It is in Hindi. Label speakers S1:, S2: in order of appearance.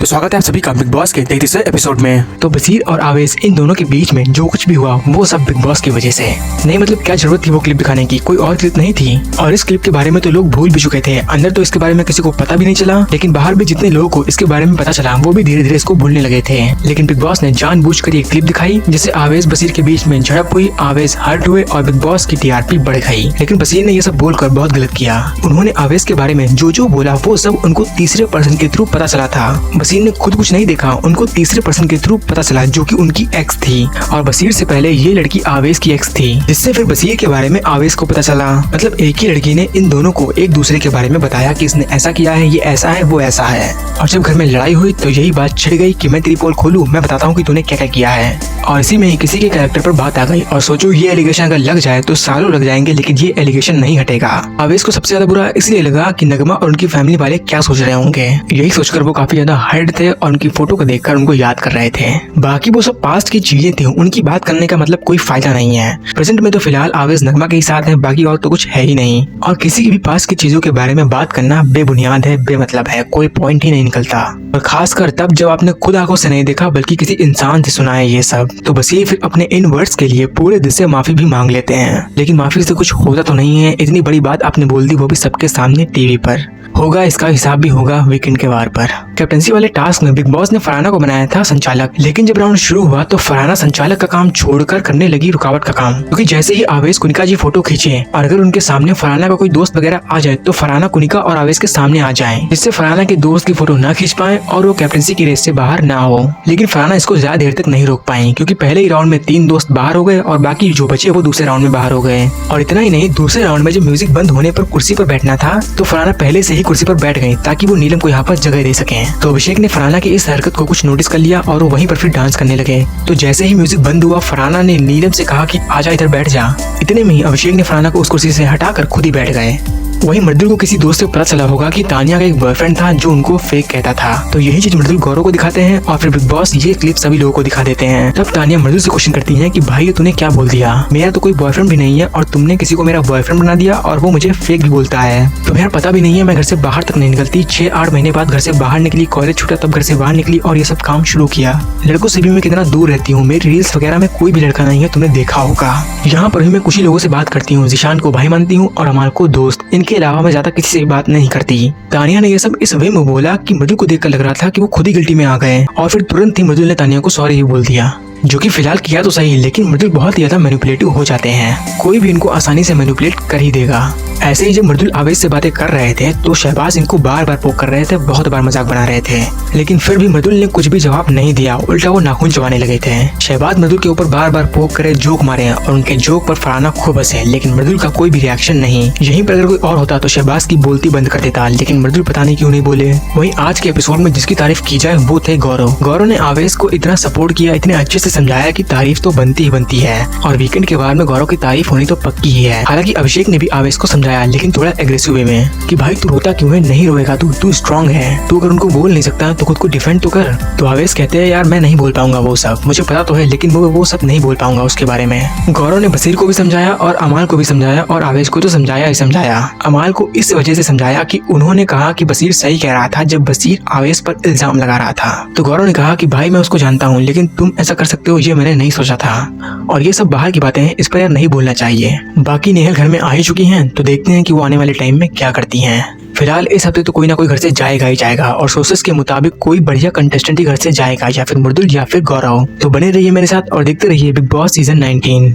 S1: तो स्वागत है आप सभी का बिग बॉस के 33वें एपिसोड में।
S2: तो बसीर और आवेश इन दोनों के बीच में जो कुछ भी हुआ वो सब बिग बॉस की वजह से। नहीं मतलब क्या जरूरत थी वो क्लिप दिखाने की, कोई और क्लिप नहीं थी। और इस क्लिप के बारे में तो लोग भूल भी चुके थे। अंदर तो इसके बारे में किसी को पता भी नहीं चला, लेकिन बाहर भी जितने लोगों को इसके बारे में पता चला वो भी धीरे धीरे इसको भूलने लगे थे। लेकिन बिग बॉस ने जानबूझकर ये क्लिप दिखाई जिससे आवेश बसीर के बीच में झड़प हुई, आवेश हर्ट हुए और बिग बॉस की टीआरपी बढ़ गई। लेकिन बसीर ने ये सब बोलकर बहुत गलत किया। उन्होंने आवेश के बारे में जो बोला वो सब उनको तीसरे पर्सन के थ्रू पता चला था। बसीर ने खुद कुछ नहीं देखा, उनको तीसरे पर्सन के थ्रू पता चला जो कि उनकी एक्स थी। और बसीर से पहले ये लड़की आवेश की एक्स थी, जिससे फिर बसीर के बारे में आवेश को पता चला। मतलब एक ही लड़की ने इन दोनों को एक दूसरे के बारे में बताया कि इसने ऐसा किया है, ये ऐसा है, वो ऐसा है। और जब घर में लड़ाई हुई तो यही बात छिड़ गई कि मैं तेरी पोल खोलूं, मैं बताता हूँ कि तूने क्या क्या किया है। और इसी में ही किसी के कैरेक्टर पर बात आ गई। और सोचो ये एलिगेशन अगर लग जाए तो सालों लग जाएंगे, लेकिन ये एलिगेशन नहीं हटेगा। आवेश को सबसे ज्यादा बुरा इसलिए लगा कि नगमा और उनकी फैमिली वाले क्या सोच रहे होंगे। यही सोचकर वो काफी ज्यादा हर्ट थे और उनकी फोटो को देखकर उनको याद कर रहे थे। बाकी वो सब पास्ट की चीजें थी, उनकी बात करने का मतलब कोई फायदा नहीं है। प्रेजेंट में तो फिलहाल आवेश नगमा के ही साथ है, बाकी और तो कुछ है ही नहीं। और किसी की भी पास्ट की चीजों के बारे में बात करना बेबुनियाद है, बेमतलब है, कोई पॉइंट ही नहीं निकलता। और खासकर तब जब आपने खुद आंखों से नहीं देखा बल्कि किसी इंसान से सुना है ये सब। तो बस ये फिर अपने इन वर्ड्स के लिए पूरे दिल से माफी भी मांग लेते हैं, लेकिन माफी से कुछ होता तो नहीं है। इतनी बड़ी बात आपने बोल दी, वो भी सबके सामने टीवी पर। होगा इसका हिसाब भी होगा वीकेंड के वार पर। कैप्टेंसी वाले टास्क में बिग बॉस ने फरहाना को बनाया था संचालक, लेकिन जब राउंड शुरू हुआ तो फरहाना संचालक का काम छोड़कर करने लगी रुकावट का काम। क्योंकि जैसे ही आवेश कुनिका जी फोटो खींचे और अगर उनके सामने फरहाना का कोई दोस्त वगैरह आ जाए तो फरहाना कुनिका और आवेश के सामने आ जाए, जिससे फरहाना के दोस्त की फोटो न खींच पाए और वो कैप्टेंसी की रेस से बाहर ना हो। लेकिन फरहाना इसको ज्यादा देर तक नहीं रोक पाई, क्योंकि पहले ही राउंड में 3 दोस्त बाहर हो गए और बाकी जो बचे वो दूसरे राउंड में बाहर हो गए। और इतना ही नहीं, दूसरे राउंड में जब म्यूजिक बंद होने पर कुर्सी पर बैठना था तो फरहाना पहले से ही कुर्सी पर बैठ गई ताकि वो नीलम को यहाँ पर जगह दे सके। तो अभिषेक ने फरहाना की इस हरकत को कुछ नोटिस कर लिया और वो वहीं पर फिर डांस करने लगे। तो जैसे ही म्यूजिक बंद हुआ फरहाना ने नीलम से कहा कि आजा इधर बैठ जा। इतने में ही अभिषेक ने फरहाना को उस कुर्सी से हटाकर खुद ही बैठ गए। वहीं मृदुल को किसी दोस्त से पता चला होगा कि तानिया का एक बॉयफ्रेंड था जो उनको फेक कहता था। तो यही चीज मृदुल गौरव को दिखाते हैं और फिर बिग बॉस ये क्लिप सभी लोगों को दिखा देते हैं। तब तानिया मृदुल से क्वेश्चन करती है कि भाई तूने क्या बोल दिया, मेरा तो कोई बॉयफ्रेंड भी नहीं है और तुमने किसी को मेरा बॉयफ्रेंड बना दिया और वो मुझे फेक भी बोलता है। तो यार पता भी नहीं है, मैं घर से बाहर तक नहीं निकलती। 6-8 महीने बाद घर से बाहर निकली, कॉलेज छूटा तब घर से बाहर निकली और ये सब काम शुरू किया। लड़कों से भी मैं कितना दूर रहती हूँ, मेरी रील्स वगैरह में कोई भी लड़का नहीं है, तुमने देखा होगा। यहाँ पर भी मैं कुछ ही लोगों से बात करती हूँ, जिशान को भाई मानती हूँ और अमाल को दोस्त। इनके अलावा मैं ज्यादा किसी से बात नहीं करती। तानिया ने ये सब इस वे में बोला कि मृदुल को देखकर लग रहा था कि वो खुद ही गिल्टी में आ गए और फिर तुरंत ही मृदुल ने तानिया को सॉरी ही बोल दिया, जो कि फिलहाल किया तो सही, लेकिन मृदुल बहुत ज्यादा मैनिपुलेटिव हो जाते हैं। कोई भी इनको आसानी से मैनिपुलेट कर ही देगा। ऐसे ही जब मृदुल आवेश से बातें कर रहे थे तो शहबाज इनको बार बार पोक कर रहे थे, बहुत बार मजाक बना रहे थे, लेकिन फिर भी मृदुल ने कुछ भी जवाब नहीं दिया, उल्टा वो नाखून चबाने लगे थे। शहबाज मृदुल के ऊपर बार बार पोक करे, जोक मारे और उनके जोक पर फरहाना खूब हंसे, लेकिन मृदुल का कोई भी रिएक्शन नहीं। यहीं पर अगर कोई और होता तो शहबाज की बोलती बंद कर देता, लेकिन मृदुल पता नहीं क्यों नहीं बोले। वहीं आज के एपिसोड में जिसकी तारीफ की जाए वो थे गौरव। गौरव ने आवेश को इतना सपोर्ट किया, इतने अच्छे से समझाया कि तारीफ तो बनती ही बनती है और वीकेंड के बाद में गौरव की तारीफ होनी तो पक्की ही है। हालांकि अभिषेक ने भी आवेश को समझाया, लेकिन थोड़ा एग्रेसिव वे में कि भाई तू रोता क्यों है, नहीं रोएगा, तू स्ट्रांग है, तू अगर उनको बोल नहीं सकता तो खुद को डिफेंड तो कर। तो आवेश कहते हैं यार मैं नहीं बोल पाऊंगा वो सब, मुझे पता तो है, लेकिन वो सब नहीं बोल पाऊंगा उसके बारे में। गौरव ने बसीर को भी समझाया और अमाल को भी समझाया और आवेश को तो समझाया ही समझाया। अमाल को इस वजह से समझाया कि उन्होंने कहा कि बसीर सही कह रहा था जब बसीर आवेश पर इल्जाम लगा रहा था। तो गौरव ने कहा कि भाई मैं उसको जानता हूँ, लेकिन तुम ऐसा कर सकते हो ये मैंने नहीं सोचा था। और ये सब बाहर की बातें हैं, इस पर यार नहीं बोलना चाहिए। बाकी नेहल घर में आ ही चुकी हैं, तो देखते हैं कि वो आने वाले टाइम में क्या करती हैं। फिलहाल इस हफ्ते तो कोई ना कोई घर से जाएगा ही जाएगा और सोर्सेस के मुताबिक कोई बढ़िया कंटेस्टेंट ही घर से जाएगा, या फिर मृदुल या फिर गौरव। तो बने रहिए मेरे साथ और देखते रहिए बिग बॉस सीजन 19।